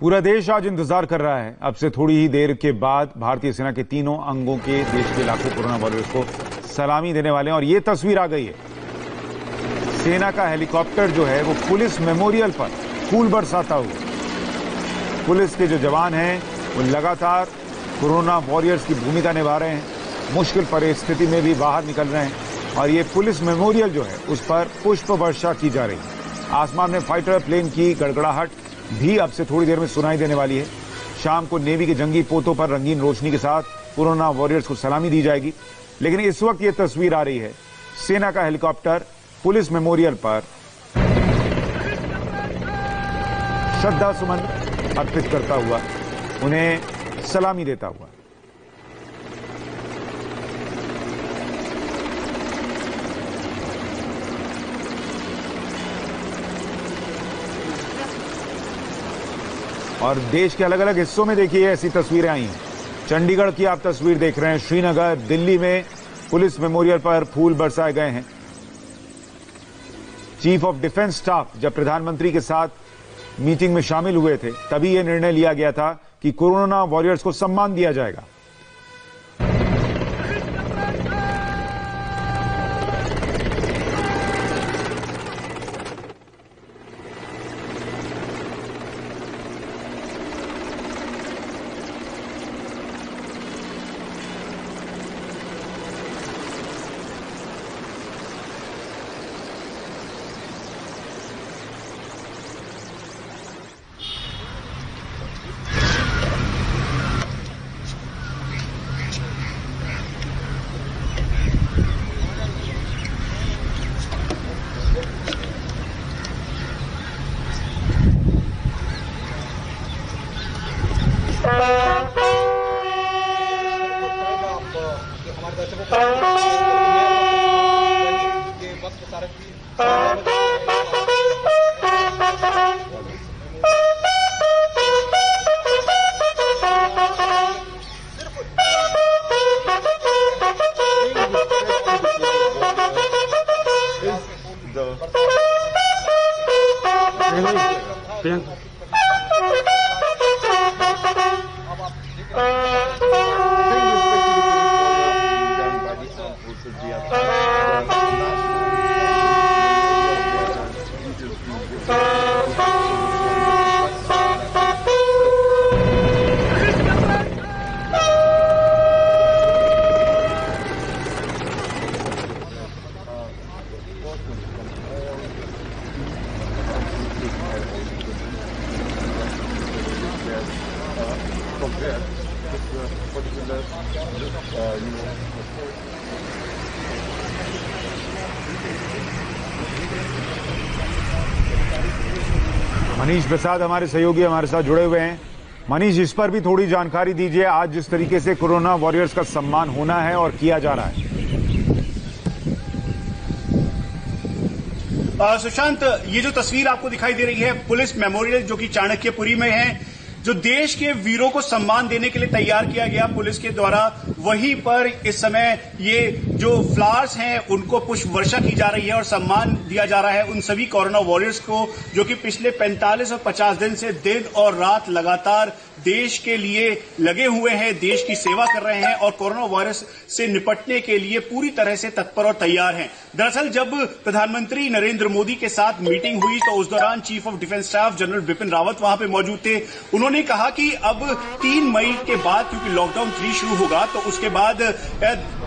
पूरा देश आज इंतजार कर रहा है। अब से थोड़ी ही देर के बाद भारतीय सेना के तीनों अंगों के देश के लाखों कोरोना वॉरियर्स को सलामी देने वाले हैं और ये तस्वीर आ गई है। सेना का हेलीकॉप्टर जो है वो पुलिस मेमोरियल पर फूल बरसाता हुआ। पुलिस के जो जवान हैं वो लगातार कोरोना वॉरियर्स की भूमिका निभा रहे हैं, मुश्किल परिस्थिति में भी बाहर निकल रहे हैं और ये पुलिस मेमोरियल जो है उस पर पुष्प वर्षा की जा रही है। आसमान में फाइटर प्लेन की गड़गड़ाहट भी अब से थोड़ी देर में सुनाई देने वाली है। शाम को नेवी के जंगी पोतों पर रंगीन रोशनी के साथ कोरोना वॉरियर्स को सलामी दी जाएगी। लेकिन इस वक्त ये तस्वीर आ रही है सेना का हेलीकॉप्टर पुलिस मेमोरियल पर श्रद्धा सुमन अर्पित करता हुआ, उन्हें सलामी देता हुआ। और देश के अलग अलग हिस्सों में देखिए ऐसी तस्वीरें आई हैं। चंडीगढ़ की आप तस्वीर देख रहे हैं, श्रीनगर, दिल्ली में पुलिस मेमोरियल पर फूल बरसाए गए हैं। चीफ ऑफ डिफेंस स्टाफ जब प्रधानमंत्री के साथ मीटिंग में शामिल हुए थे तभी यह निर्णय लिया गया था कि कोरोना वॉरियर्स को सम्मान दिया जाएगा। मनीष प्रसाद हमारे सहयोगी हमारे साथ जुड़े हुए हैं। मनीष, इस पर भी थोड़ी जानकारी दीजिए। आज जिस तरीके से कोरोना वॉरियर्स का सम्मान होना है और किया जा रहा है। सुशांत, ये जो तस्वीर आपको दिखाई दे रही है पुलिस मेमोरियल जो कि चाणक्यपुरी में है, जो देश के वीरों को सम्मान देने के लिए तैयार किया गया पुलिस के द्वारा, वहीं पर इस समय ये जो फ्लावर्स हैं उनको पुष्प वर्षा की जा रही है और सम्मान दिया जा रहा है उन सभी कोरोना वॉरियर्स को जो कि पिछले 45 और 50 दिन से दिन और रात लगातार देश के लिए लगे हुए हैं, देश की सेवा कर रहे हैं और कोरोना वायरस से निपटने के लिए पूरी तरह से तत्पर और तैयार हैं। दरअसल जब प्रधानमंत्री नरेंद्र मोदी के साथ मीटिंग हुई तो उस दौरान chief of defence staff general Bipin Rawat वहां पे मौजूद थे। उन्होंने कहा कि अब 3 मई के बाद, क्योंकि लॉकडाउन 3 शुरू होगा, तो उसके बाद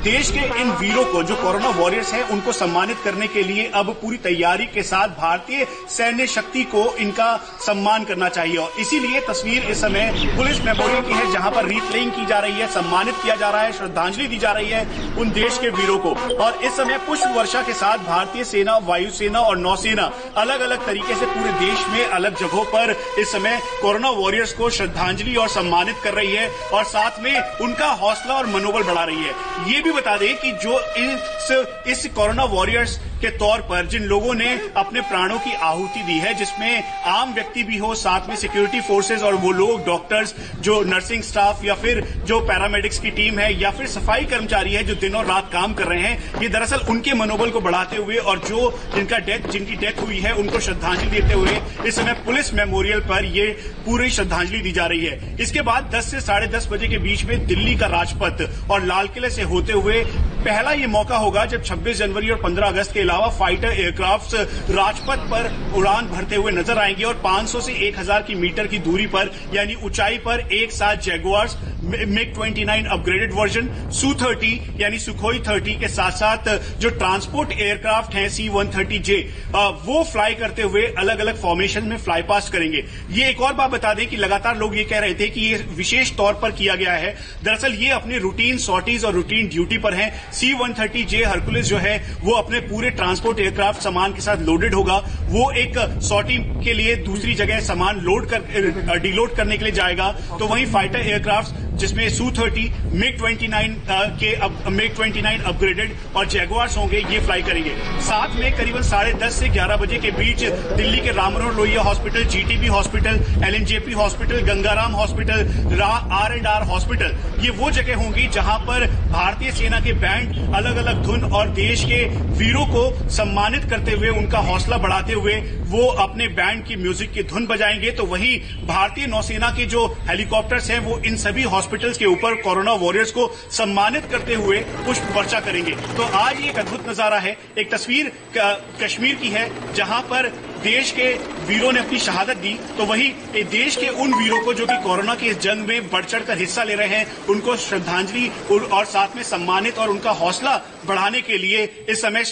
देश के इन वीरों को जो कोरोना वॉरियर्स हैं उनको सम्मानित करने के लिए अब पूरी तैयारी के साथ भारतीय सैन्य शक्ति को इनका सम्मान करना चाहिए। और इसीलिए तस्वीर इस समय पुलिस मेमोरियल की है जहां पर रीप्लेइंग की जा रही है, सम्मानित किया जा रहा है, श्रद्धांजलि दी जा रही है उन देश के वीरों को। और इस समय पुष्प वर्षा के साथ भारतीय सेना, वायुसेना और नौसेना अलग अलग तरीके से पूरे देश में अलग जगहों पर इस समय कोरोना वॉरियर्स को श्रद्धांजलि और सम्मानित कर रही है और साथ में उनका हौसला और मनोबल बढ़ा रही है। ये भी बता दें कि जो इस कोरोना वॉरियर्स के तौर पर जिन लोगों ने अपने प्राणों की आहुति दी है, जिसमें आम व्यक्ति भी हो, साथ में सिक्योरिटी फोर्सेज और वो लोग डॉक्टर्स, जो नर्सिंग स्टाफ या फिर जो पैरामेडिक्स की टीम है या फिर सफाई कर्मचारी है जो दिन और रात काम कर रहे हैं, ये दरअसल उनके मनोबल को बढ़ाते हुए और जो जिनकी डेथ हुई है उनको श्रद्धांजलि देते हुए इस समय पुलिस मेमोरियल पर ये पूरी श्रद्धांजलि दी जा रही है। इसके बाद 10 से 10:30 बजे के बीच में दिल्ली का राजपथ और लाल किले से होते हुए पहला ये मौका होगा जब 26 जनवरी और 15 अगस्त के अलावा फाइटर एयरक्राफ्ट राजपथ पर उड़ान भरते हुए नजर आएंगे और 500 से 1000 की मीटर की दूरी पर यानी ऊंचाई पर एक साथ Jaguars, MiG-29 upgraded version, Su-30 यानी सुखोई 30 के साथ साथ जो ट्रांसपोर्ट एयरक्राफ्ट हैं C-130J वो फ्लाई करते हुए अलग अलग फॉर्मेशन में फ्लाई पास्ट करेंगे। ये एक और बात बता दें कि लगातार लोग ये कह रहे थे कि ये विशेष तौर पर किया गया है, दरअसल ये अपने रूटीन सॉर्टीज और रूटीन ड्यूटी पर हैं। C-130J हरकुलिस जो है वो अपने पूरे ट्रांसपोर्ट एयरक्राफ्ट सामान के साथ लोडेड होगा, वो एक सॉर्टी के लिए दूसरी जगह सामान डीलोड करने के लिए जाएगा। तो वहीं फाइटर एयरक्राफ्ट जिसमें Su-30, MiG-29 अपग्रेडेड और जैगुआर्स होंगे, ये फ्लाई करेंगे। साथ में करीबन 10:30 से 11 बजे के बीच दिल्ली के Ram Manohar Lohia hospital, GTB hospital, LNJP hospital, Gangaram hospital, R&R hospital, ये वो जगह होंगी जहां पर भारतीय सेना के बैंड अलग अलग धुन और देश के वीरों को सम्मानित करते हुए उनका हौसला बढ़ाते हुए वो अपने बैंड की म्यूजिक की धुन बजाएंगे। तो वहीं भारतीय नौसेना के जो हेलीकॉप्टर्स हैं वो इन सभी हॉस्पिटल्स के ऊपर कोरोना वॉरियर्स को सम्मानित करते हुए पुष्प वर्षा करेंगे। तो आज ये एक अद्भुत नजारा है। एक तस्वीर कश्मीर की है जहां पर देश के वीरों ने अपनी शहादत दी, तो वहीं देश के उन वीरों को जो कि कोरोना की इस जंग में बढ़ चढ़कर हिस्सा ले रहे हैं, उनको श्रद्धांजलि और साथ में सम्मानित और उनका हौसला बढ़ाने के लिए इस समय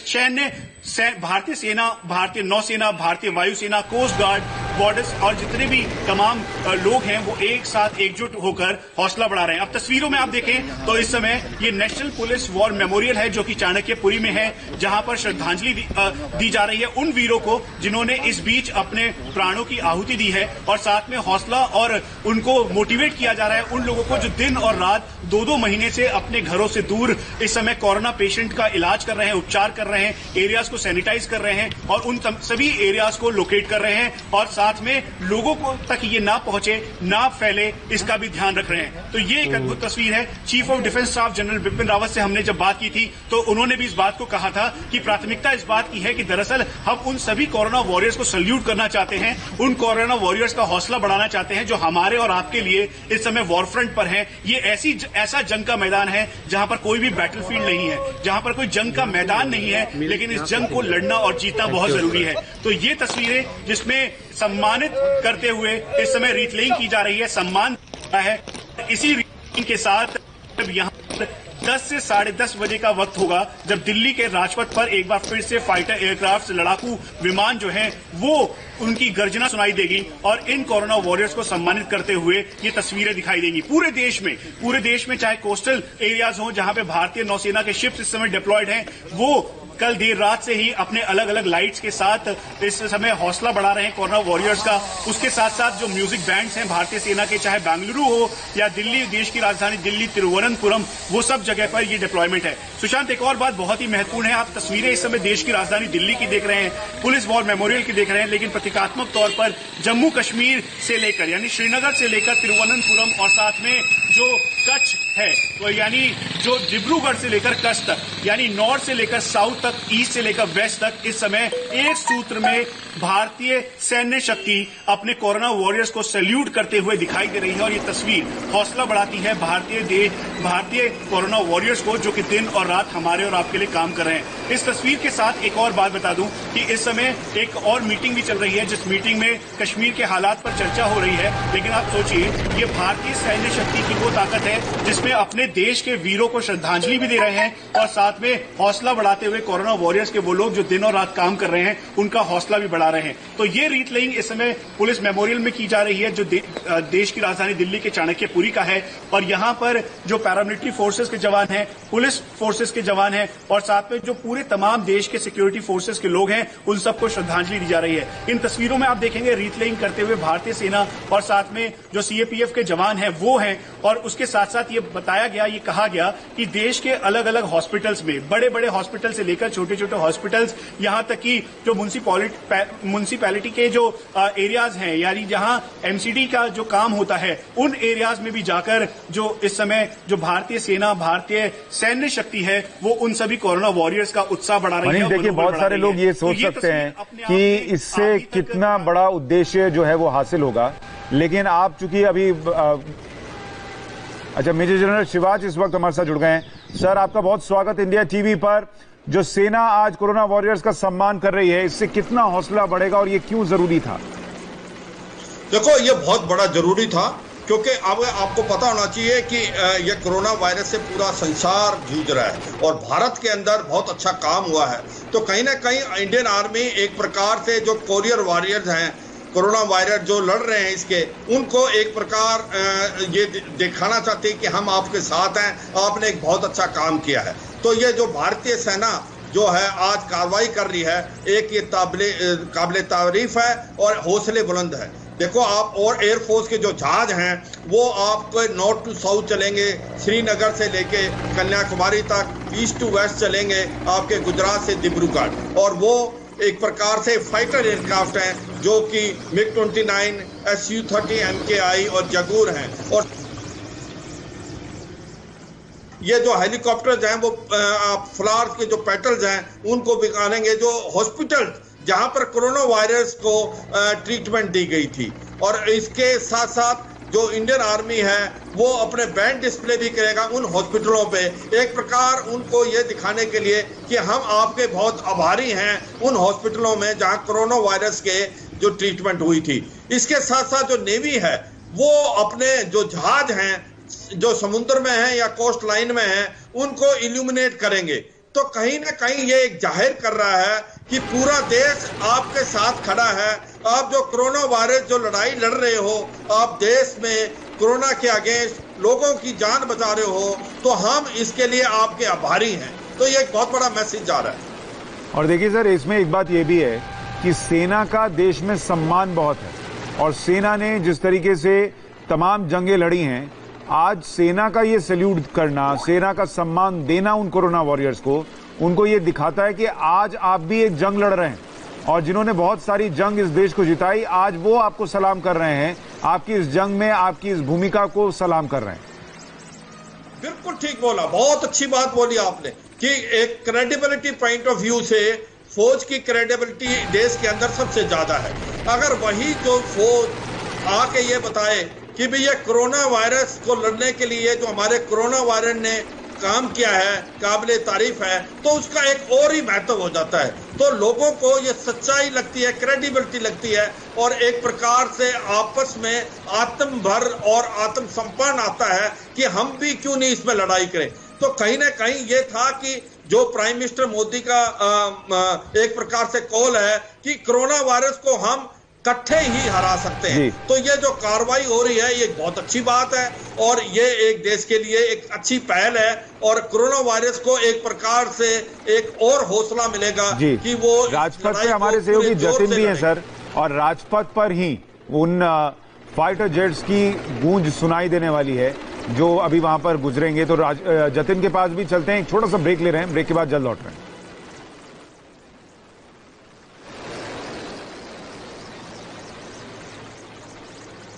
भारतीय सेना, भारतीय नौसेना, भारतीय वायुसेना, कोस्ट गार्ड, बॉर्डर्स और जितने भी तमाम लोग हैं वो एक साथ एकजुट होकर हौसला बढ़ा रहे हैं। अब तस्वीरों में आप देखें तो इस समय ये नेशनल पुलिस वॉर मेमोरियल है जो कि चाणक्यपुरी में है, जहां पर श्रद्धांजलि दी जा रही है उन वीरों को जिन्होंने इस बीच अपने प्राणों की आहुति दी है, और साथ में हौसला और उनको मोटिवेट किया जा रहा है उन लोगों को जो दिन और रात 2-2 महीने से अपने घरों से दूर इस समय कोरोना पेशेंट का इलाज कर रहे हैं, उपचार कर रहे हैं, एरियाज को सैनिटाइज कर रहे हैं और उन सभी एरियाज को लोकेट कर रहे हैं और साथ में लोगों को तक ये ना पहुंचे, ना फैले, इसका भी ध्यान रख रहे हैं। तो ये एक अद्भुत तस्वीर है। Chief of defence staff general Bipin Rawat से हमने जब बात की थी तो उन्होंने भी इस बात को कहा था कि प्राथमिकता इस बात की है कि दरअसल हम उन सभी कोरोना वॉरियर्स को सल्यूट करना चाहते हैं, उन कोरोना वॉरियर्स का हौसला बढ़ाना चाहते हैं जो हमारे और आपके लिए इस समय वॉरफ्रंट पर हैं। ये ऐसा जंग का मैदान है जहां पर कोई भी बैटलफील्ड नहीं है, जहां पर कोई जंग का मैदान नहीं है, लेकिन इस जंग को लड़ना और जीतना बहुत जरूरी है। तो ये तस्वीरें जिसमें सम्मानित करते हुए इस समय रीथलेइंग की जा रही है, सम्मान है। इसी रीथलेइंग के साथ जब यहाँ 10 से 10:30 बजे का वक्त होगा जब दिल्ली के राजपथ पर एक बार फिर से फाइटर एयरक्राफ्ट, लड़ाकू विमान जो हैं वो उनकी गर्जना सुनाई देगी और इन कोरोना वॉरियर्स को सम्मानित करते हुए ये तस्वीरें दिखाई देंगी पूरे देश में चाहे कोस्टल एरियाज हों जहां पे भारतीय नौसेना के शिप्स इस समय डिप्लॉयड हैं, वो कल देर रात से ही अपने अलग अलग लाइट्स के साथ इस समय हौसला बढ़ा रहे हैं कोरोना वॉरियर्स का। उसके साथ साथ जो म्यूजिक बैंड्स हैं भारतीय सेना के, चाहे बेंगलुरु हो या दिल्ली, देश की राजधानी दिल्ली, तिरुवनंतपुरम, वो सब जगह पर ये डिप्लॉयमेंट है। सुशांत, एक और बात बहुत ही महत्वपूर्ण है, आप तस्वीरें इस समय देश की राजधानी दिल्ली की देख रहे हैं, पुलिस वॉर मेमोरियल की देख रहे हैं, लेकिन प्रतीकात्मक तौर पर जम्मू कश्मीर से लेकर यानी श्रीनगर से लेकर तिरुवनंतपुरम और साथ में जो कच्छ है तो यानी जो डिब्रूगढ़ से लेकर कच्छ तक, यानी नॉर्थ से लेकर साउथ तक, ईस्ट से लेकर वेस्ट तक, इस समय एक सूत्र में भारतीय सैन्य शक्ति अपने कोरोना वॉरियर्स को सैल्यूट करते हुए दिखाई दे रही है। और ये तस्वीर हौसला बढ़ाती है भारतीय कोरोना वॉरियर्स को जो कि दिन और रात हमारे और आपके लिए काम कर रहे हैं। इस तस्वीर के साथ एक और बात बता दूं कि इस समय एक और मीटिंग भी चल रही है जिस मीटिंग में कश्मीर के हालात पर चर्चा हो रही है। लेकिन आप सोचिए, ये भारतीय सैन्य शक्ति की वो ताकत है जिसमें अपने देश के वीरों को श्रद्धांजलि भी दे रहे हैं और साथ में हौसला बढ़ाते हुए कोरोना वॉरियर्स के वो लोग जो दिन और रात काम कर रहे हैं उनका हौसला भी बढ़ा रहे हैं। तो ये रीथलेइंग इस समय पुलिस मेमोरियल में की जा रही है जो देश की राजधानी दिल्ली के चाणक्यपुरी का है। और यहाँ पर जो पैरामिलिट्री फोर्सेस के जवान हैं, पुलिस फोर्सेस के जवान हैं और साथ में जो पूरे तमाम देश के सिक्योरिटी फोर्सेस के लोग हैं, उन सबको श्रद्धांजलि दी जा रही है। इन तस्वीरों में आप देखेंगे रीथलेइंग करते हुए भारतीय सेना और साथ में जो CAPF के जवान हैं वो हैं, और उसके साथ साथ ये बताया गया, ये कहा गया कि देश के अलग अलग हॉस्पिटल्स में, बड़े बड़े हॉस्पिटल से लेकर छोटे छोटे हॉस्पिटल्स, यहां तक कि जो म्युनिसिपैलिटी के जो एरियाज हैं, यानी जहां एमसीडी का जो काम होता है, उन एरियाज में भी जाकर जो इस समय जो भारतीय सेना, भारतीय सैन्य शक्ति है, वो उन सभी कोरोना वॉरियर्स का उत्साह बढ़ा रही है। देखिए, बहुत सारे लोग ये सोच सकते हैं कि इससे कितना बड़ा उद्देश्य जो है वो हासिल होगा, लेकिन आप चूंकि अभी अच्छा, मेजर जनरल शिवाज इस वक्त हमारे साथ जुड़ गए हैं। सर, आपका बहुत स्वागत इंडिया टीवी पर। जो सेना आज कोरोना वॉरियर्स का सम्मान कर रही है, इससे कितना हौसला बढ़ेगा और ये क्यों जरूरी था? देखो, ये बहुत बड़ा जरूरी था, क्योंकि अब आपको पता होना चाहिए कि ये कोरोना वायरस से पूरा संसार जूझ रहा है और भारत के अंदर बहुत अच्छा काम हुआ है। तो कहीं ना कहीं इंडियन आर्मी एक प्रकार से जो कोरियर वॉरियर्स हैं, कोरोना वायरस जो लड़ रहे हैं, इसके उनको एक प्रकार ये दिखाना चाहते हैं कि हम आपके साथ हैं, आपने एक बहुत अच्छा काम किया है। तो ये जो भारतीय सेना जो है आज कार्रवाई कर रही है, एक ये काबिले तारीफ है और हौसले बुलंद है। देखो आप, और एयरफोर्स के जो जहाज हैं वो आपको नॉर्थ टू साउथ चलेंगे, श्रीनगर से लेके कन्याकुमारी तक, ईस्ट टू वेस्ट चलेंगे आपके गुजरात से डिब्रूगढ़, और वो एक प्रकार से फाइटर एयरक्राफ्ट हैं जो कि MiG-29, Su-30 MKI और जगूर हैं। और ये जो हेलीकॉप्टर्स हैं वो फ्लावर्स के जो पेटल्स हैं उनको बिकानेंगे, जो हॉस्पिटल जहां पर कोरोना वायरस को ट्रीटमेंट दी गई थी। और इसके साथ साथ जो इंडियन आर्मी है वो अपने बैंड डिस्प्ले भी करेगा उन हॉस्पिटलों पे, एक प्रकार उनको ये दिखाने के लिए कि हम आपके बहुत आभारी हैं उन हॉस्पिटलों में जहां कोरोना वायरस के जो ट्रीटमेंट हुई थी। इसके साथ साथ जो नेवी है वो अपने जो जहाज हैं जो समुद्र में हैं या कोस्ट लाइन में हैं उनको इल्यूमिनेट करेंगे। तो कहीं ना कहीं ये एक जाहिर कर रहा है कि पूरा देश आपके साथ खड़ा है। आप जो कोरोना वायरस जो लड़ाई लड़ रहे हो, आप देश में कोरोना के अगेंस्ट लोगों की जान बचा रहे हो, तो हम इसके लिए आपके आभारी हैं। तो ये एक बहुत बड़ा मैसेज जा रहा है। और देखिए सर, इसमें एक बात ये भी है कि सेना का देश में सम्मान बहुत है और सेना ने जिस तरीके से तमाम जंगें लड़ी हैं, आज सेना का ये सैल्यूट करना, सेना का सम्मान देना उन कोरोना वॉरियर्स को, उनको ये दिखाता है कि आज आप भी एक जंग लड़ रहे हैं और जिन्होंने बहुत सारी जंग इस देश को जिताई, आज वो आपको सलाम कर रहे हैं, आपकी इस जंग में आपकी इस भूमिका को सलाम कर रहे हैं। बिल्कुल ठीक बोला, बहुत अच्छी बात बोली आपने कि एक क्रेडिबिलिटी पॉइंट ऑफ व्यू से फौज की क्रेडिबिलिटी देश के अंदर सबसे ज्यादा है। अगर वही जो फौज आके ये बताए कि भी ये कोरोना वायरस को लड़ने के लिए जो हमारे कोरोना वायरस ने काम किया है काबिले तारीफ है, तो उसका एक और ही महत्व हो जाता है। तो लोगों को ये सच्चाई लगती है, क्रेडिबिलिटी लगती है और एक प्रकार से आपस में आत्मभर और आत्मसम्मान आता है कि हम भी क्यों नहीं इसमें लड़ाई करें। तो कहीं ना कहीं ये था कि जो प्राइम मिनिस्टर मोदी का एक प्रकार से कॉल है कि कोरोना वायरस को हम इकट्ठे ही हरा सकते हैं। तो ये जो कार्रवाई हो रही है ये बहुत अच्छी बात है और ये एक देश के लिए एक अच्छी पहल है और कोरोना वायरस को एक प्रकार से एक और हौसला मिलेगा कि वो राजपथ पे हमारे सहयोगी जतिन भी हैं सर, और राजपथ पर ही उन फाइटर जेट्स की गूंज सुनाई देने वाली है जो अभी वहां पर गुजरेंगे। तो जतिन के पास भी चलते हैं, एक छोटा सा ब्रेक ले रहे हैं, ब्रेक के बाद जल्द लौट रहे हैं।